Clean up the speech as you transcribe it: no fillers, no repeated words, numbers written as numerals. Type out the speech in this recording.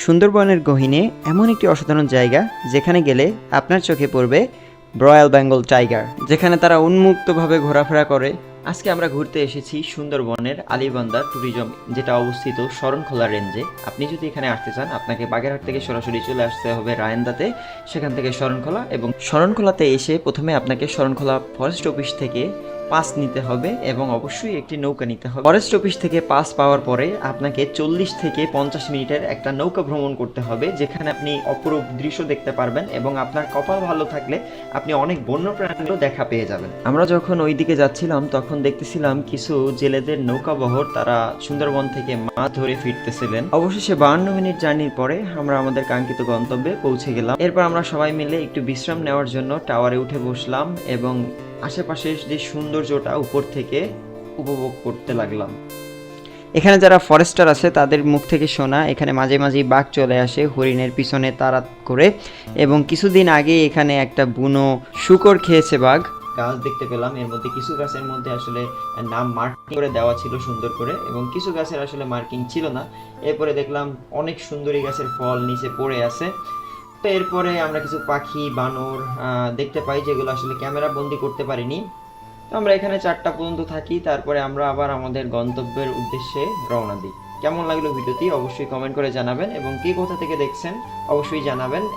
সুন্দরবনের গহীনে এমন একটি অসাধারণ জায়গা যেখানে গেলে আপনার চোখে পড়বে রয়্যাল বেঙ্গল টাইগার, যেখানে তারা উন্মুক্তভাবে ঘোরাফেরা করে। আজকে আমরা ঘুরতে এসেছি সুন্দরবনের আলীবান্ধা ট্যুরিজম, যেটা অবস্থিত শরণখোলা রেঞ্জে। আপনি যদি এখানে আসতে চান, আপনাকে বাগেরহাট থেকে সরাসরি চলে আসতে হবে রায়েন্দাতে, সেখান থেকে শরণখোলা, এবং শরণখোলাতে এসে প্রথমে আপনাকে শরণখোলা ফরেস্ট অফিস থেকে পাস নিতে হবে এবং অবশ্যই একটি নৌকা নিতে হবে। ফরেস্ট অফিস থেকে পাস পাওয়ার পরে আপনাকে 40 থেকে 50 মিনিটের একটা নৌকা ভ্রমণ করতে হবে, যেখানে আপনি অপরূপ দৃশ্য দেখতে পারবেন এবং আপনার কপাল ভালো থাকলে আপনি অনেক বন্যপ্রাণীরও দেখা পেয়ে যাবেন। আমরা যখন ওই দিকে যাচ্ছিলাম তখন দেখতেছিলাম কিছু জেলেদের নৌকাবহর, তারা সুন্দরবন থেকে মাছ ধরে ফিরতেছিলেন। অবশেষে 52 মিনিট জার্নির পরে আমরা আমাদের কাঙ্ক্ষিত গন্তব্যে পৌঁছে গেলাম। এরপর আমরা সবাই মিলে একটু বিশ্রাম নেওয়ার জন্য টাওয়ারে উঠে বসলাম এবং আশেপাশের যে সৌন্দর্যটা উপর থেকে উপভোগ করতে লাগলাম। এখানে যারা ফরেস্টার আছে তাদের মুখ থেকে শোনা, এখানে মাঝে মাঝেই বাঘ চলে আসে হরিণের পিছনে তাড়া করে, এবং কিছুদিন আগে এখানে একটা বুনো শূকর খেয়েছে বাঘ। গাছ দেখতে পেলাম, এর মধ্যে কিছু গাছের মধ্যে আসলে নাম মার্কিং করে দেওয়া ছিল সুন্দর করে, এবং কিছু গাছের আসলে মার্কিং ছিল না। এরপরে দেখলাম অনেক সুন্দরী গাছের ফল নিচে পড়ে আছে। তো এরপরে আমরা কিছু পাখি বানর দেখতে পাই, যেগুলো আসলে ক্যামেরা বন্দি করতে পারিনি। তো আমরা এখানে 4টা পর্যন্ত থাকি, তারপরে আমরা আবার আমাদের গন্তব্যের উদ্দেশ্যে রওনা দিই। কেমন লাগলো ভিডিওটি অবশ্যই কমেন্ট করে জানাবেন, এবং কে কোথা থেকে দেখছেন অবশ্যই জানাবেন।